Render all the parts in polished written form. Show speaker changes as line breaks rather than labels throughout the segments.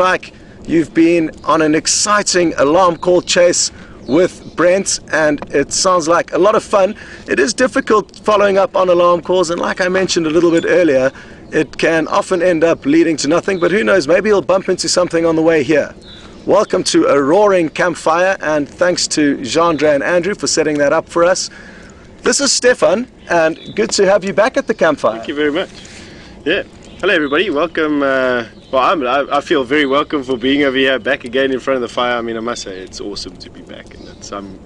like you've been on an exciting alarm call chase with Brent, and it sounds like a lot of fun. It is difficult following up on alarm calls, and like I mentioned a little bit earlier, it can often end up leading to nothing, but who knows, maybe you'll bump into something on the way here. Welcome to a roaring campfire, and thanks to Jeandre and Andrew for setting that up for us. This is Stefan, and good to have you back at the campfire.
Thank you very much. Yeah. Hello everybody, welcome. I feel very welcome for being over here, back again in front of the fire. I mean, I must say it's awesome to be back, and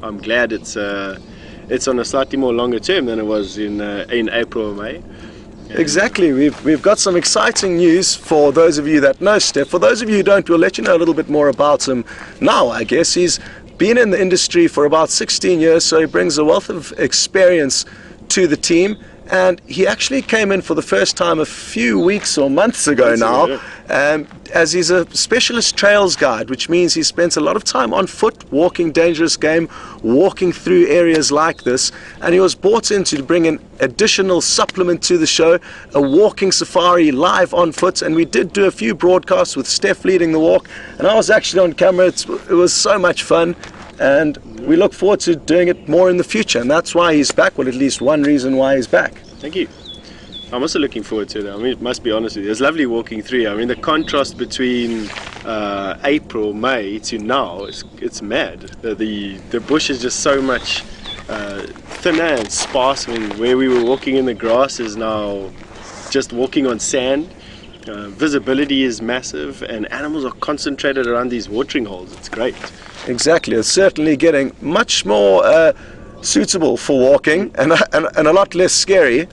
I'm glad it's on a slightly more longer term than it was in April or May.
Exactly. We've got some exciting news for those of you that know Steph. For those of you who don't, we'll let you know a little bit more about him now, I guess. He's been in the industry for about 16 years, so he brings a wealth of experience to the team. And he actually came in for the first time a few weeks or months ago now, as he's a specialist trails guide, which means he spends a lot of time on foot, walking dangerous game, walking through areas like this. And he was brought in to bring an additional supplement to the show, a walking safari live on foot. And we did do a few broadcasts with Steph leading the walk, and I was actually on camera. It was so much fun. And we look forward to doing it more in the future, and that's why he's back, well, at least one reason why he's back.
Thank you. I'm also looking forward to it. I mean, it must be honest with you, it's lovely walking through. I mean, the contrast between April, May to now, it's mad. The bush is just so much thinner and sparse. I mean, where we were walking in the grass is now just walking on sand. Visibility is massive, and animals are concentrated around these watering holes. It's great.
Exactly. It's certainly getting much more suitable for walking, and a lot less scary.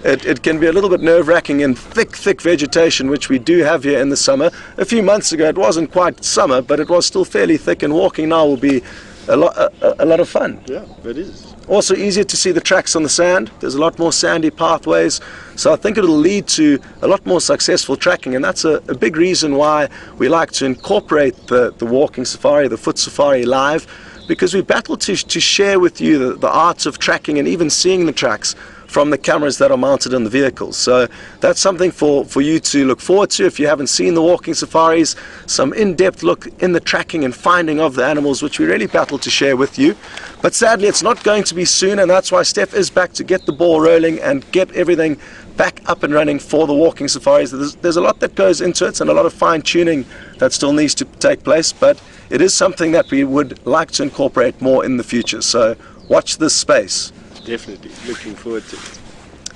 It can be a little bit nerve-wracking in thick vegetation, which we do have here in the summer. A few months ago it wasn't quite summer, but it was still fairly thick, and walking now will be a lot of fun.
Yeah, it is.
Also easier to see the tracks on the sand. There's a lot more sandy pathways, so I think it'll lead to a lot more successful tracking, and that's a big reason why we like to incorporate the walking safari, the foot safari live, because we battle to share with you the art of tracking and even seeing the tracks from the cameras that are mounted on the vehicles. So that's something for you to look forward to if you haven't seen the walking safaris, some in-depth look in the tracking and finding of the animals, which we really battle to share with you. But sadly it's not going to be soon, and that's why Steph is back to get the ball rolling and get everything back up and running for the walking safaris. There's a lot that goes into it and a lot of fine-tuning that still needs to take place, but it is something that we would like to incorporate more in the future, so watch this space.
Definitely, looking forward to it.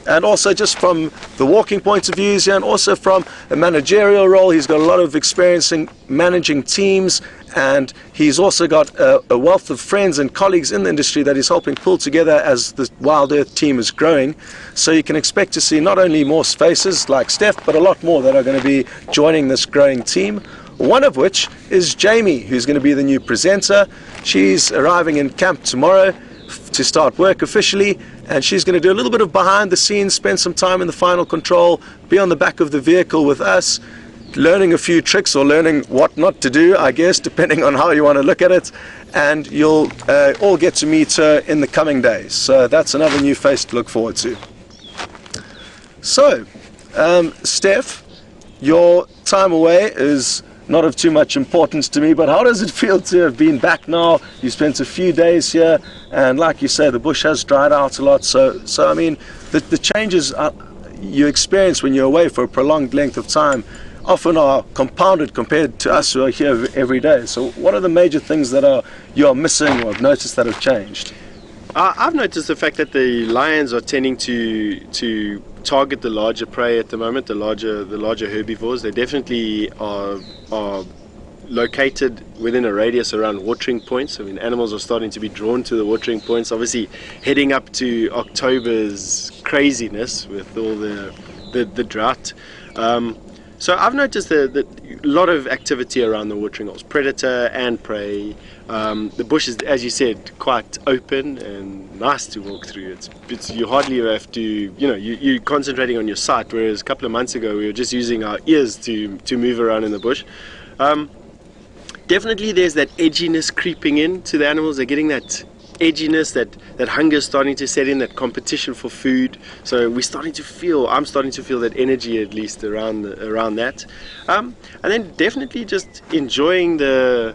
And also just from the walking point of view here, and also from a managerial role, he's got a lot of experience in managing teams, and he's also got a wealth of friends and colleagues in the industry that he's helping pull together as the WildEarth team is growing. So you can expect to see not only more faces like Steph, but a lot more that are going to be joining this growing team. One of which is Jamie, who's going to be the new presenter. She's arriving in camp tomorrow to start work officially, and she's going to do a little bit of behind the scenes, spend some time in the final control, be on the back of the vehicle with us, learning a few tricks or learning what not to do, I guess, depending on how you want to look at it. And you'll all get to meet her in the coming days, so that's another new face to look forward to. So Steph, your time away is not of too much importance to me, but how does it feel to have been back now? You spent a few days here, and like you say, the bush has dried out a lot, so I mean, the changes you experience when you're away for a prolonged length of time often are compounded compared to us who are here every day. So what are the major things that you are missing or have noticed that have changed?
I've noticed the fact that the lions are tending to target the larger prey at the moment, the larger herbivores. They definitely are located within a radius around watering points. I mean, animals are starting to be drawn to the watering points, obviously heading up to October's craziness with all the drought. So I've noticed that a lot of activity around the watering holes, predator and prey. The bush is, as you said, quite open and nice to walk through. It's you hardly have to, you're concentrating on your sight, whereas a couple of months ago we were just using our ears to move around in the bush. Definitely there's that edginess creeping in to the animals. They're getting that edginess, that hunger is starting to set in, that competition for food. So I'm starting to feel that energy, at least around that. And then definitely just enjoying the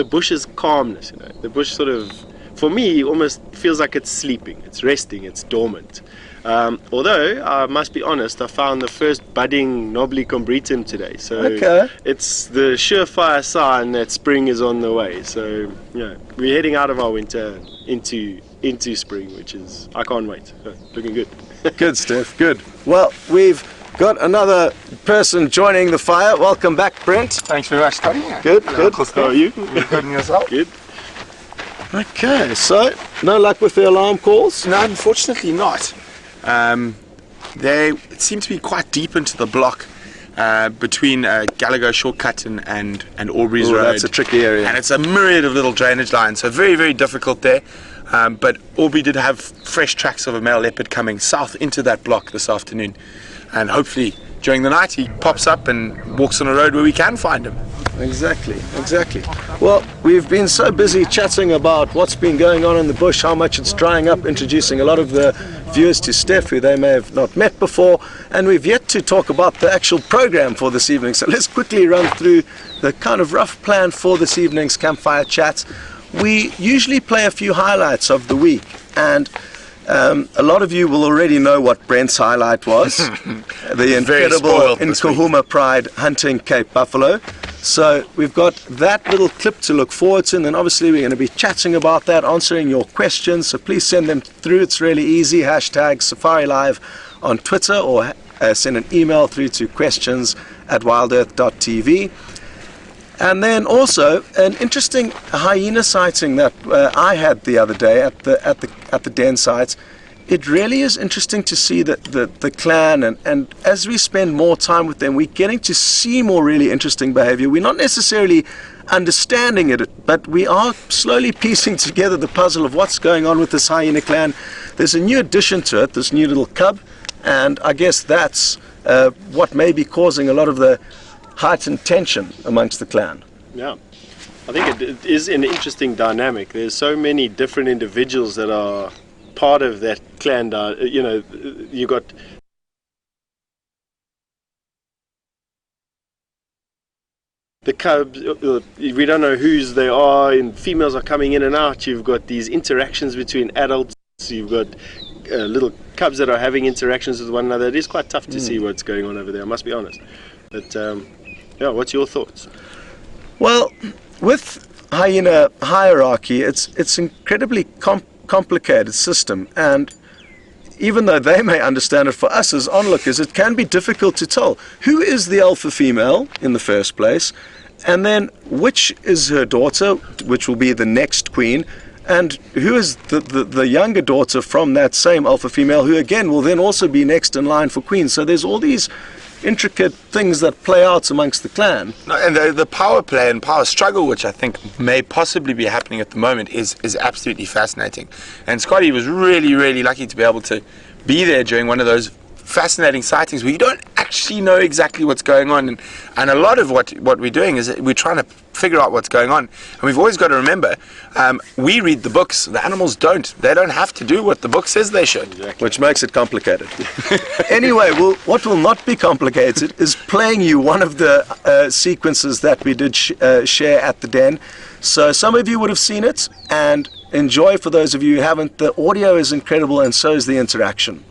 bush's calmness. The bush sort of, for me, almost feels like it's sleeping, it's resting, it's dormant. Although I must be honest, I found the first budding Nobile combretum today, so it's the surefire sign that spring is on the way. So we're heading out of our winter into spring, which is, I can't wait. Looking good.
Good, Steph. Good. Well, we've got another person joining the fire. Welcome back, Brent.
Thanks very much, Scotty.
Good.
How are you?
Good and yourself?
Good.
Okay, so no luck with the alarm calls?
No, unfortunately not. They seem to be quite deep into the block between Gallagher Shortcut and Aubrey's Road.
That's a tricky area.
And it's a myriad of little drainage lines, so very, very difficult there. But Aubrey did have fresh tracks of a male leopard coming south into that block this afternoon. And hopefully during the night he pops up and walks on a road where we can find him.
Exactly. Well, we've been so busy chatting about what's been going on in the bush, how much it's drying up, introducing a lot of the viewers to Steph, who they may have not met before, and we've yet to talk about the actual program for this evening. So let's quickly run through the kind of rough plan for this evening's campfire chat. We usually play a few highlights of the week, and a lot of you will already know what Brent's highlight was. The incredible Nkuhuma Pride hunting Cape Buffalo. So we've got that little clip to look forward to, and then obviously we're going to be chatting about that, answering your questions. So please send them through. It's really easy. Hashtag Safari Live on Twitter, or send an email through to questions@wildearth.tv. And then also an interesting hyena sighting that I had the other day at the den site. It really is interesting to see the clan, and as we spend more time with them, we're getting to see more really interesting behavior. We're not necessarily understanding it, but we are slowly piecing together the puzzle of what's going on with this hyena clan. There's a new addition to it, this new little cub, and I guess that's what may be causing a lot of the heightened tension amongst the clan.
Yeah, I think it is an interesting dynamic. There's so many different individuals that are part of that clan. You got the cubs, we don't know whose they are, and females are coming in and out. You've got these interactions between adults, you've got little cubs that are having interactions with one another. It is quite tough to see what's going on over there, I must be honest. But what's your thoughts?
Well, with hyena hierarchy, it's incredibly complicated system, and even though they may understand it, for us as onlookers it can be difficult to tell who is the alpha female in the first place, and then which is her daughter, which will be the next queen, and who is the younger daughter from that same alpha female, who again will then also be next in line for queen. So there's all these intricate things that play out amongst the clan.
No, and the power play and power struggle, which I think may possibly be happening at the moment, is absolutely fascinating. And Scotty was really, really lucky to be able to be there during one of those fascinating sightings where you don't actually know exactly what's going on, and a lot of what we're doing is we're trying to figure out what's going on. And we've always got to remember, we read the books, the animals don't. They don't have to do what the book says they should.
Exactly.
Which makes it complicated. Anyway, what will not be complicated is playing you one of the sequences that we did share at the den. So some of you would have seen it, and enjoy for those of you who haven't. The audio is incredible, and so is the interaction.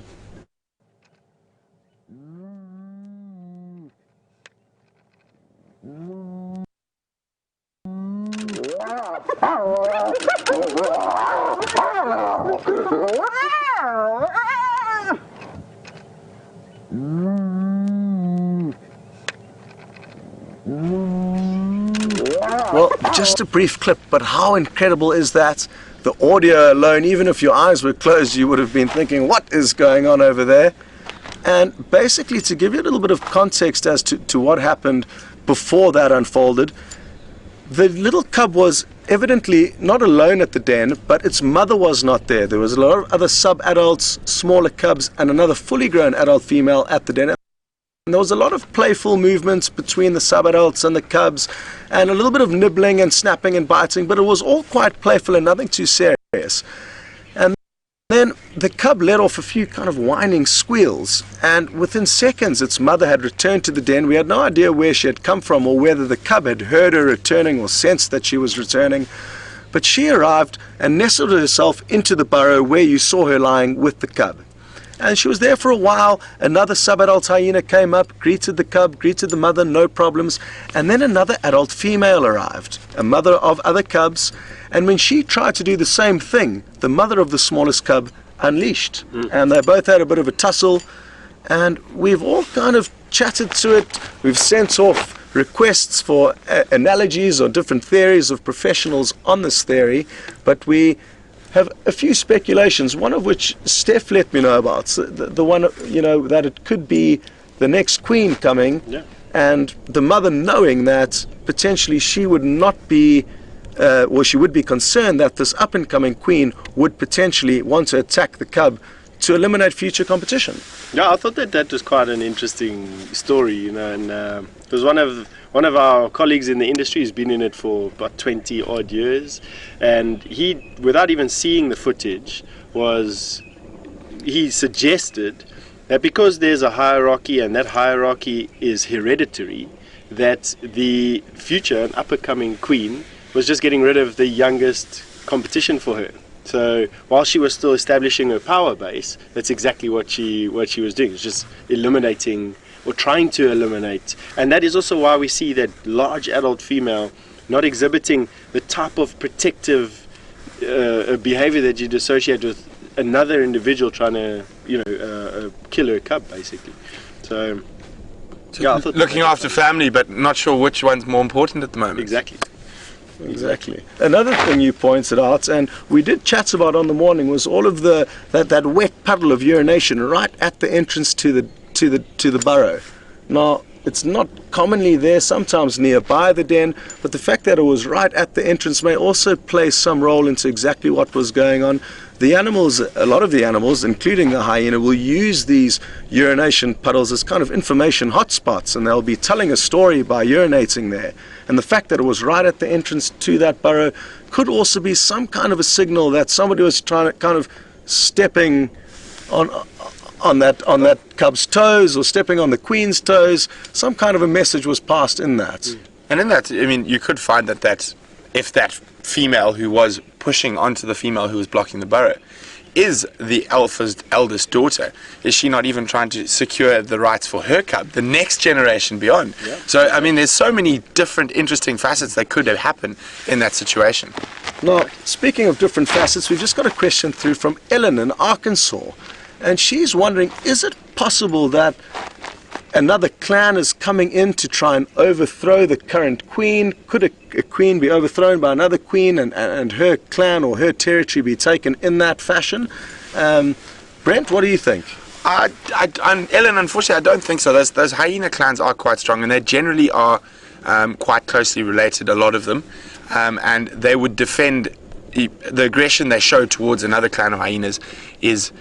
Well, just a brief clip, but how incredible is that? The audio alone, even if your eyes were closed, you would have been thinking, what is going on over there? And basically, to give you a little bit of context as to what happened before that unfolded, the little cub was evidently not alone at the den, but its mother was not there. There was a lot of other sub-adults, smaller cubs, and another fully grown adult female at the den. there was a lot of playful movements between the sub-adults and the cubs, and a little bit of nibbling and snapping and biting, but it was all quite playful and nothing too serious. And then the cub let off a few kind of whining squeals, and within seconds its mother had returned to the den. We had no idea where she had come from or whether the cub had heard her returning or sensed that she was returning. But she arrived and nestled herself into the burrow where you saw her lying with the cub. And she was there for a while. Another sub-adult hyena came up, greeted the cub, greeted the mother, no problems. And then another adult female arrived, a mother of other cubs. And when she tried to do the same thing, the mother of the smallest cub unleashed. And they both had a bit of a tussle. And we've all kind of chatted to it. We've sent off requests for analogies or different theories of professionals on this theory. But we have a few speculations, one of which Steph let me know about. So the one, that it could be the next queen coming, and the mother knowing that potentially she would not be, or she would be concerned that this up-and-coming queen would potentially want to attack the cub to eliminate future competition.
Yeah, I thought that was quite an interesting story, and it was one of our colleagues in the industry who's been in it for about 20 odd years, and he, without even seeing the footage, he suggested that because there's a hierarchy and that hierarchy is hereditary, that the future and upper-coming queen was just getting rid of the youngest competition for her. So while she was still establishing her power base, that's exactly what she was doing. It's just eliminating or trying to eliminate. And that is also why we see that large adult female not exhibiting the type of protective behavior that you'd associate with another individual trying to, kill her cub, basically. So yeah, I thought
looking after family, but not sure which one's more important at the moment.
Exactly.
Another thing you pointed out, and we did chat about on the morning, was all of that wet puddle of urination right at the entrance to the burrow. Now, it's not commonly there, sometimes nearby the den, but the fact that it was right at the entrance may also play some role into exactly what was going on. The animals, a lot of the animals, including the hyena, will use these urination puddles as kind of information hotspots, and they'll be telling a story by urinating there. And the fact that it was right at the entrance to that burrow could also be some kind of a signal that somebody was trying to kind of stepping on that cub's toes or stepping on the queen's toes. Some kind of a message was passed in that.
And in that, I mean, you could find that if that female who was pushing onto the female who was blocking the burrow is the alpha's eldest daughter, is she not even trying to secure the rights for her cub, the next generation beyond? Yeah. So, I mean, there's so many different interesting facets that could have happened in that situation.
Now, speaking of different facets, we've just got a question through from Ellen in Arkansas, and she's wondering, is it possible that another clan is coming in to try and overthrow the current queen? Could a queen be overthrown by another queen and her clan or her territory be taken in that fashion? Brent, what do you think?
Ellen, unfortunately, I don't think so. Those hyena clans are quite strong, and they generally are quite closely related, a lot of them, and they would defend the aggression they show towards another clan of hyenas is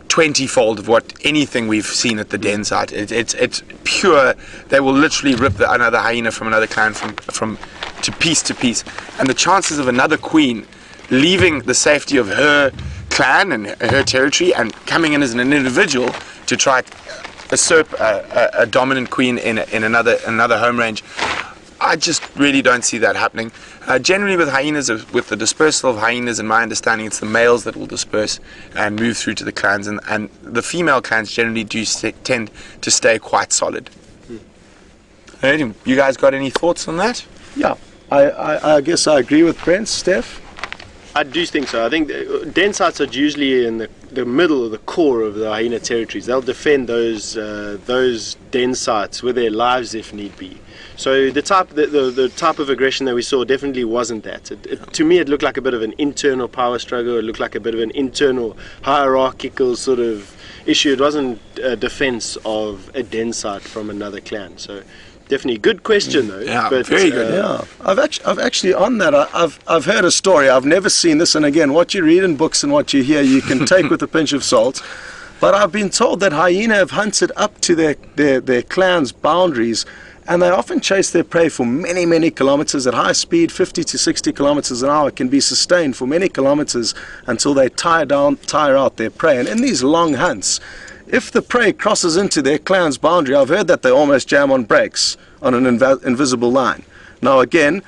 20-fold of what anything we've seen at the den site. It's pure. They will literally rip another hyena from another clan from to piece, and the chances of another queen leaving the safety of her clan and her territory and coming in as an individual to try to usurp a dominant queen in another home range, I just really don't see that happening. Generally with hyenas, with the dispersal of hyenas, in my understanding, it's the males that will disperse and move through to the clans, and the female clans generally do tend to stay quite solid. You guys got any thoughts on that?
Yeah, I guess I agree with Brent. Steph?
I do think so. I think den sites are usually in the middle of the core of the hyena territories. They'll defend those den sites with their lives if need be. So the type of aggression that we saw definitely wasn't that. To me, it looked like a bit of an internal power struggle. It looked like a bit of an internal hierarchical sort of issue. It wasn't a defense of a den site from another clan. So definitely good question though.
Yeah,
but,
very good.
Yeah, I've actually on that. I've heard a story. I've never seen this, and again, what you read in books and what you hear, you can take with a pinch of salt. But I've been told that hyena have hunted up to their clan's boundaries, and they often chase their prey for many, many kilometers at high speed. 50 to 60 kilometers an hour can be sustained for many kilometers until they tire out their prey. And in these long hunts, if the prey crosses into their clan's boundary, I've heard that they almost jam on brakes on an invisible line. Now again,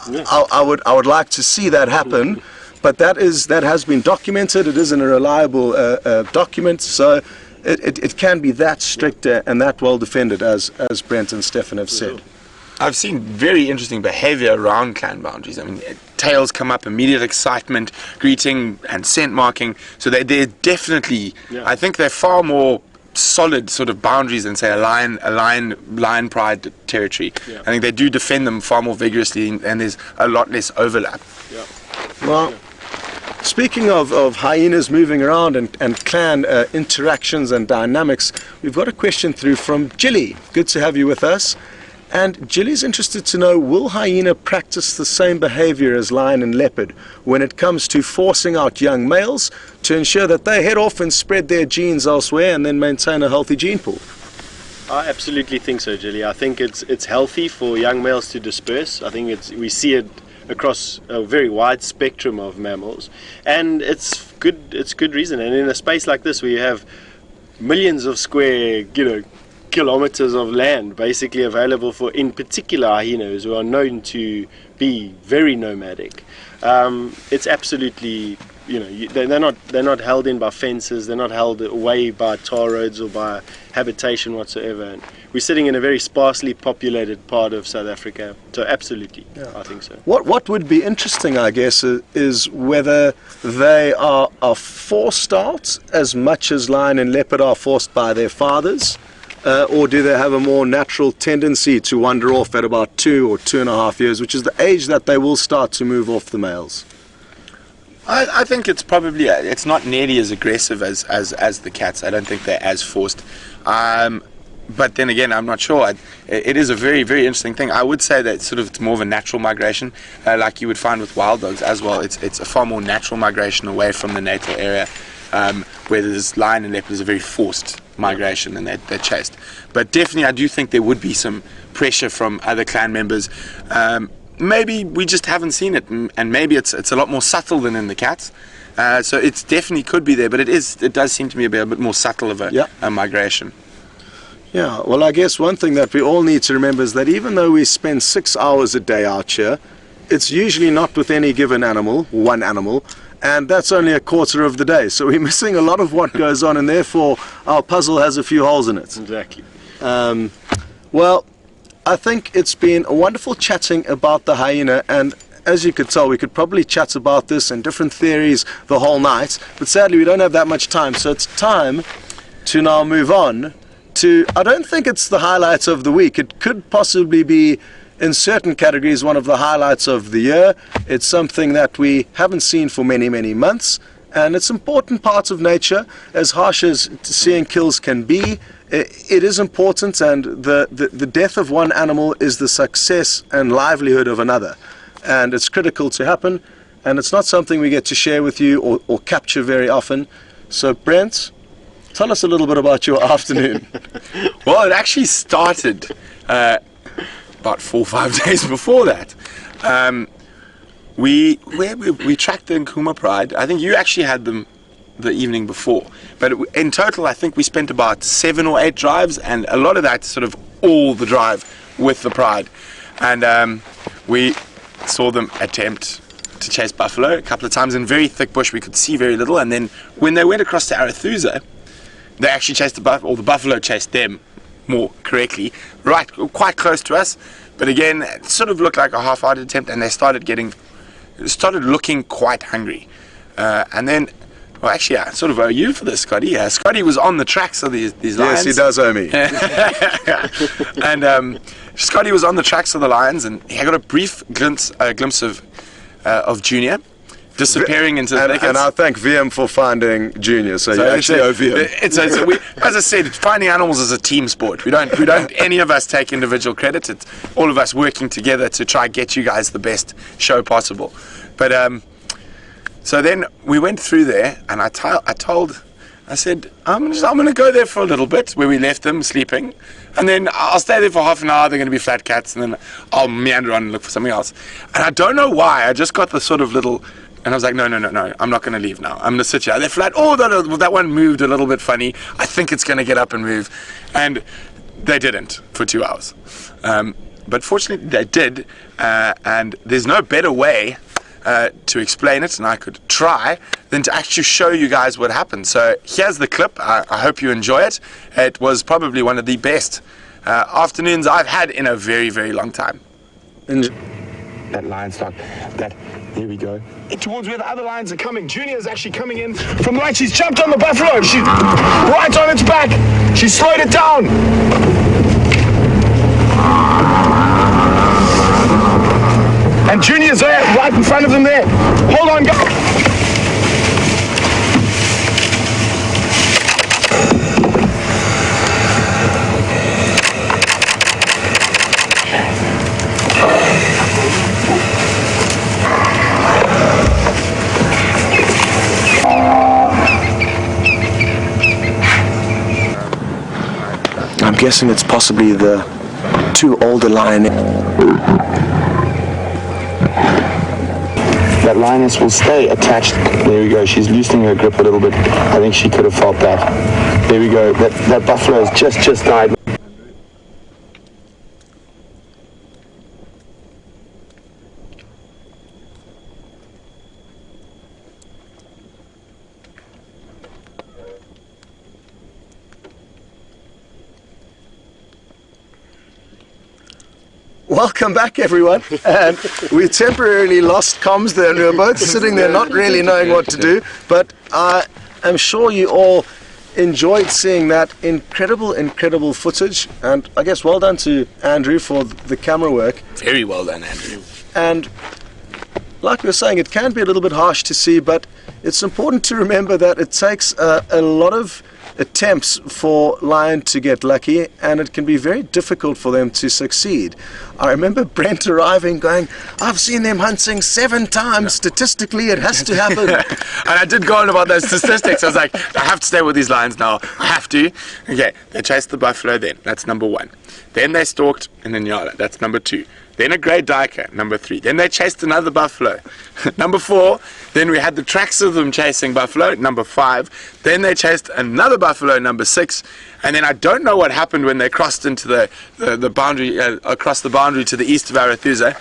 I would like to see that happen, but that has been documented. It isn't a reliable document, so it can be that strict and that well defended, as Brent and Stefan have said.
I've seen very interesting behavior around clan boundaries. I mean, tails come up, immediate excitement, greeting and scent marking. So they're definitely, I think they're far more solid sort of boundaries than, say, a lion pride territory. I think they do defend them far more vigorously, and there's a lot less overlap.
Well, speaking of hyenas moving around and clan interactions and dynamics, we've got a question through from Jilly. Good to have you with us. And Jilly's interested to know, will hyena practice the same behavior as lion and leopard when it comes to forcing out young males to ensure that they head off and spread their genes elsewhere and then maintain a healthy gene pool?
I absolutely think so, Jilly. I think it's healthy for young males to disperse. I think we see it across a very wide spectrum of mammals, and it's good reason. And in a space like this where you have millions of square kilometers of land basically available for, in particular, hyenas who are known to be very nomadic, it's absolutely, they're not held in by fences, they're not held away by tar roads or by habitation whatsoever. And we're sitting in a very sparsely populated part of South Africa, so absolutely, I think so.
What would be interesting, I guess, is whether they are forced out as much as lion and leopard are forced by their fathers, or do they have a more natural tendency to wander off at about 2 or 2.5 years, which is the age that they will start to move off the males?
I think it's probably it's not nearly as aggressive as the cats. I don't think they're as forced. But then again, I'm not sure. It is a very, very interesting thing. I would say that it's more of a natural migration, like you would find with wild dogs as well. It's a far more natural migration away from the natal area, where there's lion and leopard is a very forced migration, and they're chased. But definitely, I do think there would be some pressure from other clan members. Maybe we just haven't seen it, and maybe it's a lot more subtle than in the cats. So it definitely could be there, but it does seem to me to be a bit more subtle of a migration.
Yeah, well, I guess one thing that we all need to remember is that even though we spend 6 hours a day out here, it's usually not with any given animal, one animal, and that's only a quarter of the day. So we're missing a lot of what goes on, and therefore our puzzle has a few holes in it.
Exactly.
Well, I think it's been wonderful chatting about the hyena, and as you could tell, we could probably chat about this and different theories the whole night, but sadly we don't have that much time, so it's time to now move on to, I don't think it's the highlights of the week. It could possibly be, in certain categories, one of the highlights of the year. It's something that we haven't seen for many, many months, and it's an important part of nature. As harsh as seeing kills can be, it is important, and the death of one animal is the success and livelihood of another, and it's critical to happen, and it's not something we get to share with you or capture very often. So Brent, tell us a little bit about your afternoon.
Well, it actually started about 4 or 5 days before that. We tracked the Nkrumah Pride. I think you actually had them the evening before, but in total I think we spent about 7 or 8 drives, and a lot of that sort of all the drive with the Pride, and we saw them attempt to chase buffalo a couple of times in very thick bush. We could see very little, and then when they went across to Arathusa, they actually chased the buffalo chased them more correctly, right, quite close to us, but again it sort of looked like a half-hearted attempt, and they started looking quite hungry, and then, well, actually, I sort of owe you for this, Scotty. Scotty was on the tracks of these lions.
Yes, he does owe me.
And Scotty was on the tracks of the lions, and he got a brief glimpse of Junior disappearing into the thickets.
And I thank VM for finding Junior. So you actually owe VM.
As I said, finding animals is a team sport. We don't any of us take individual credit. It's all of us working together to try and get you guys the best show possible. But so then we went through there, and I told I said, I'm going to go there for a little bit, where we left them sleeping, and then I'll stay there for half an hour. They're going to be flat cats, and then I'll meander on and look for something else. And I don't know why, I just got the sort of little, and I was like, no, I'm not going to leave now. I'm going to sit here. They're flat. Oh, that one moved a little bit funny. I think it's going to get up and move. And they didn't for 2 hours. But fortunately, they did, and there's no better way to explain it, and I could try, than to actually show you guys what happened. So here's the clip. I hope you enjoy it. It was probably one of the best afternoons I've had in a very, very long time.
That lion stock, here we go. Towards where the other lions are coming. Junior's actually coming in from the right. She's jumped on the buffalo. She's right on its back. She slowed it down. And Junior's there, right in front of them there. Hold on, go.
I'm guessing it's possibly the two older lion.
That lioness will stay attached. There we go. She's loosening her grip a little bit. I think she could have felt that. There we go. That buffalo has just died.
Welcome back, everyone. And we temporarily lost comms there, and we were both sitting there not really knowing what to do. But I am sure you all enjoyed seeing that incredible footage. And I guess well done to Andrew for the camera work.
Very well done, Andrew.
And like we were saying, it can be a little bit harsh to see, but it's important to remember that it takes a lot of attempts for lion to get lucky, and it can be very difficult for them to succeed. I remember Brent arriving going, I've seen them hunting 7 times. Statistically, it has to happen.
And I did go on about those statistics. I was like, I have to stay with these lions now. I have to. Okay, they chased the buffalo then. That's number 1. Then they stalked in the Nyala. That's number 2. Then a grey duiker, number 3. Then they chased another buffalo, number 4. Then we had the tracks of them chasing buffalo, number 5. Then they chased another buffalo, number 6. And then I don't know what happened when they crossed into the boundary, across the boundary to the east of Arathusa.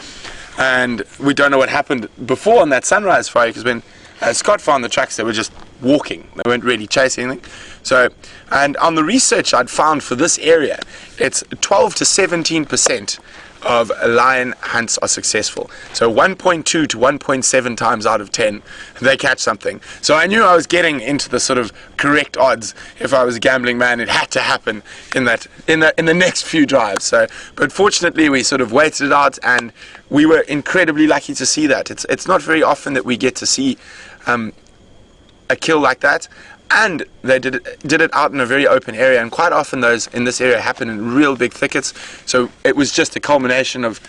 And we don't know what happened before on that sunrise fire, because when Scott found the tracks, they were just walking. They weren't really chasing anything. So, and on the research I'd found for this area, it's 12 to 17% of lion hunts are successful. So 1.2 to 1.7 times out of 10 they catch something. So I knew I was getting into the sort of correct odds. If I was a gambling man, it had to happen in the next few drives. So, but fortunately we sort of waited it out, and we were incredibly lucky to see that. It's not very often that we get to see a kill like that. And they did it out in a very open area, and quite often those in this area happen in real big thickets. So it was just a culmination of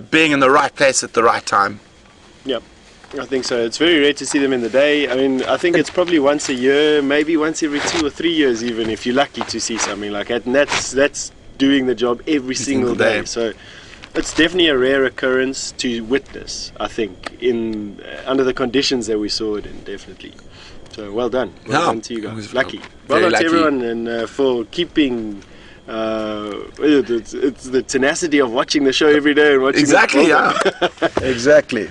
being in the right place at the right time.
Yep, I think so. It's very rare to see them in the day. I mean, I think it's probably once a year, maybe once every 2 or 3 years even, if you're lucky to see something like that. And that's doing the job every single day. So it's definitely a rare occurrence to witness, I think, in under the conditions that we saw it in, definitely. So well done. Well done to you guys. Lucky. Well done to everyone, and for keeping it's the tenacity of watching the show every day and watching
Exactly, yeah.
Exactly.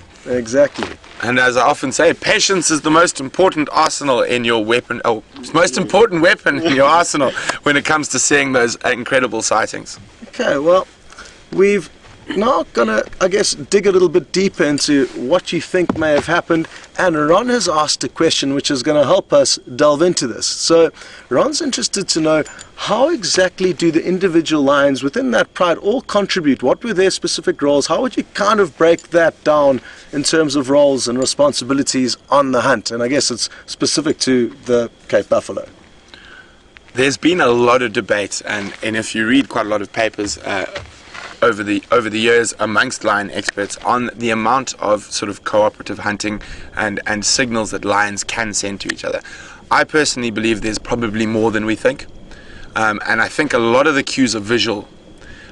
And as I often say, patience is the most important arsenal in your weapon. Oh, most important weapon in your arsenal when it comes to seeing those incredible sightings.
Okay, well, we've now gonna, I guess, dig a little bit deeper into what you think may have happened, and Ron has asked a question which is going to help us delve into this. So Ron's interested to know, how exactly do the individual lions within that pride all contribute? What were their specific roles? How would you kind of break that down in terms of roles and responsibilities on the hunt? And I guess it's specific to the Cape Buffalo.
There's been a lot of debate, and if you read quite a lot of papers over the years amongst lion experts on the amount of sort of cooperative hunting and signals that lions can send to each other. I personally believe there's probably more than we think. And I think a lot of the cues are visual.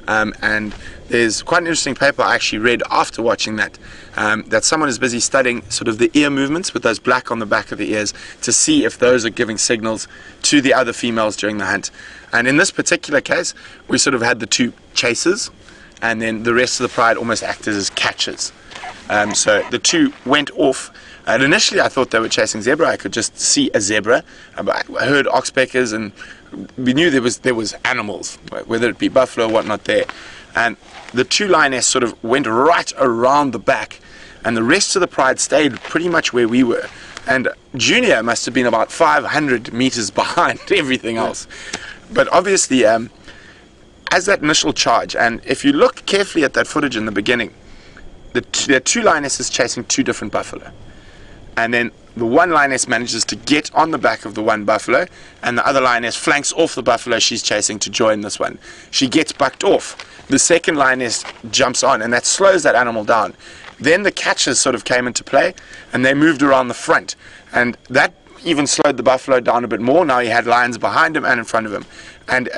And there's quite an interesting paper I actually read after watching that, that someone is busy studying sort of the ear movements with those black on the back of the ears to see if those are giving signals to the other females during the hunt. And in this particular case, we sort of had the two chasers, and then the rest of the pride almost acted as catchers. So the two went off. And initially I thought they were chasing zebra. I could just see a zebra. I heard oxpeckers, and we knew there was animals, whether it be buffalo or whatnot there. And the two lioness sort of went right around the back, and the rest of the pride stayed pretty much where we were. And Junior must have been about 500 meters behind everything else. But obviously, as that initial charge, and if you look carefully at that footage in the beginning, there are two lionesses chasing two different buffalo. And then the one lioness manages to get on the back of the one buffalo, and the other lioness flanks off the buffalo she's chasing to join this one. She gets bucked off. The second lioness jumps on, and that slows that animal down. Then the catchers sort of came into play, and they moved around the front. And that even slowed the buffalo down a bit more. Now he had lions behind him and in front of him. And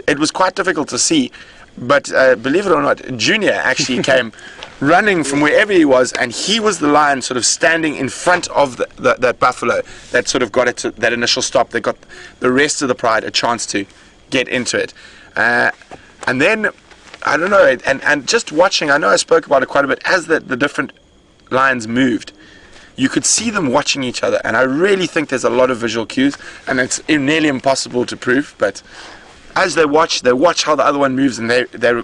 it was quite difficult to see. But believe it or not, Junior actually came running from wherever he was, and he was the lion sort of standing in front of that buffalo that sort of got it to that initial stop. They got the rest of the pride a chance to get into it. And then, I don't know, and just watching, I know I spoke about it quite a bit, as the different lions moved, you could see them watching each other, and I really think there's a lot of visual cues, and it's nearly impossible to prove, but as they watch how the other one moves, and they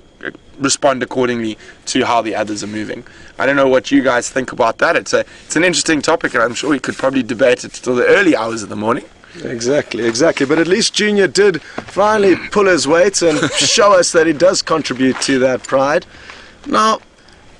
respond accordingly to how the others are moving. I don't know what you guys think about that. It's an interesting topic, and I'm sure we could probably debate it till the early hours of the morning.
Exactly. But at least Junior did finally pull his weight and show us that he does contribute to that pride. Now,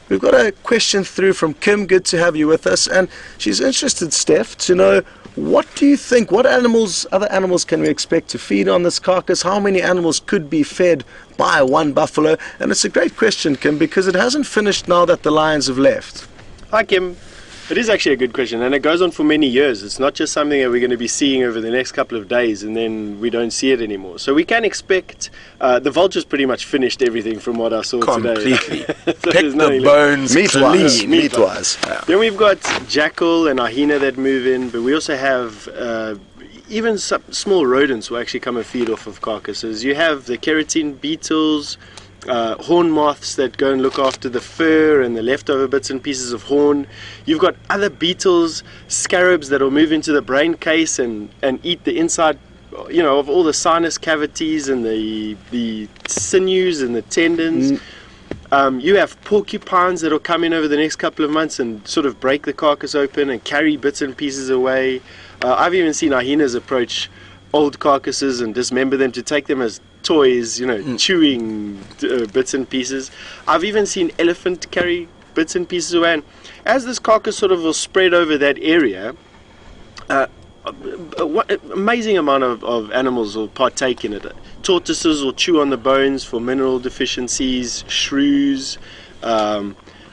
we've got a question through from Kim. Good to have you with us. And she's interested, Steph, to know, what do you think, what other animals can we expect to feed on this carcass? How many animals could be fed by one buffalo? And it's a great question, Kim, because it hasn't finished now that the lions have left.
Hi, Kim. It is actually a good question, and it goes on for many years. It's not just something that we're going to be seeing over the next couple of days and then we don't see it anymore. So we can expect, the vultures pretty much finished everything from what I saw today.
Completely. Pick the bones
Meat-wise.
Then we've got jackal and hyena that move in, but we also have even some small rodents will actually come and feed off of carcasses. You have the keratin beetles, horn moths that go and look after the fur and the leftover bits and pieces of horn. You've got other beetles, scarabs that will move into the brain case and eat the inside, of all the sinus cavities and the sinews and the tendons. You have porcupines that will come in over the next couple of months and sort of break the carcass open and carry bits and pieces away. I've even seen hyenas approach old carcasses and dismember them to take them as toys, chewing bits and pieces. I've even seen elephant carry bits and pieces away. And as this carcass sort of will spread over that area, amazing amount of animals will partake in it. Tortoises will chew on the bones for mineral deficiencies, shrews.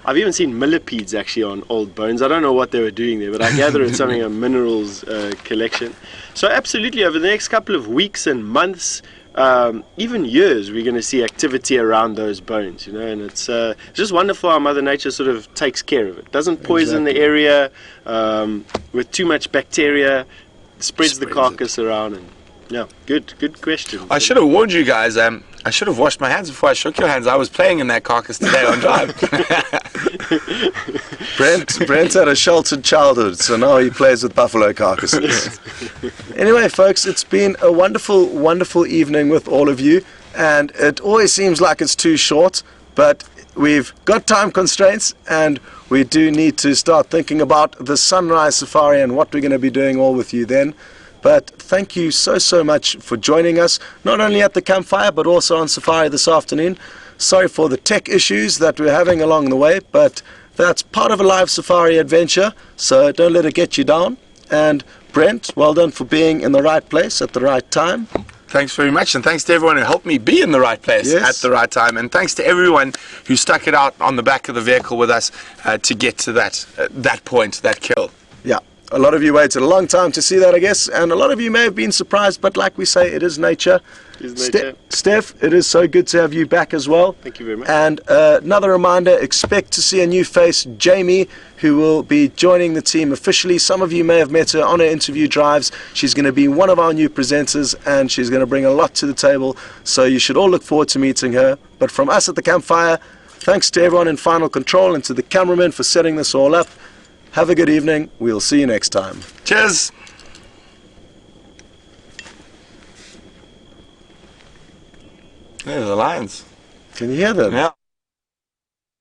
I've even seen millipedes actually on old bones. I don't know what they were doing there, but I gather it's something a minerals collection. So absolutely, over the next couple of weeks and months, even years, we're going to see activity around those bones, and it's just wonderful how Mother Nature sort of takes care of it. Doesn't poison the area with too much bacteria, spreads the carcass around, and yeah, good question.
I should have warned you guys. I should have washed my hands before I shook your hands. I was playing in that carcass today on drive.
Brent had a sheltered childhood, so now he plays with buffalo carcasses. Anyway, folks, it's been a wonderful, wonderful evening with all of you, and it always seems like it's too short, but we've got time constraints, and we do need to start thinking about the sunrise safari and what we're going to be doing all with you then. But thank you so much for joining us, not only at the campfire, but also on safari this afternoon. Sorry for the tech issues that we're having along the way, but that's part of a live safari adventure, so don't let it get you down. And Brent, well done for being in the right place at the right time.
Thanks very much, and thanks to everyone who helped me be in the right place at the right time, and thanks to everyone who stuck it out on the back of the vehicle with us to get to that point, that kill.
Yeah. A lot of you waited a long time to see that, I guess, and a lot of you may have been surprised, but like we say, it is nature. Steph, it is so good to have you back as well.
Thank you very much.
And another reminder, expect to see a new face, Jamie, who will be joining the team officially. Some of you may have met her on her interview drives. She's going to be one of our new presenters, and she's going to bring a lot to the table, so you should all look forward to meeting her. But from us at the Campfire, thanks to everyone in Final Control and to the cameraman for setting this all up. Have a good evening. We'll see you next time.
Cheers. There's the lions.
Can you hear them?
Yeah.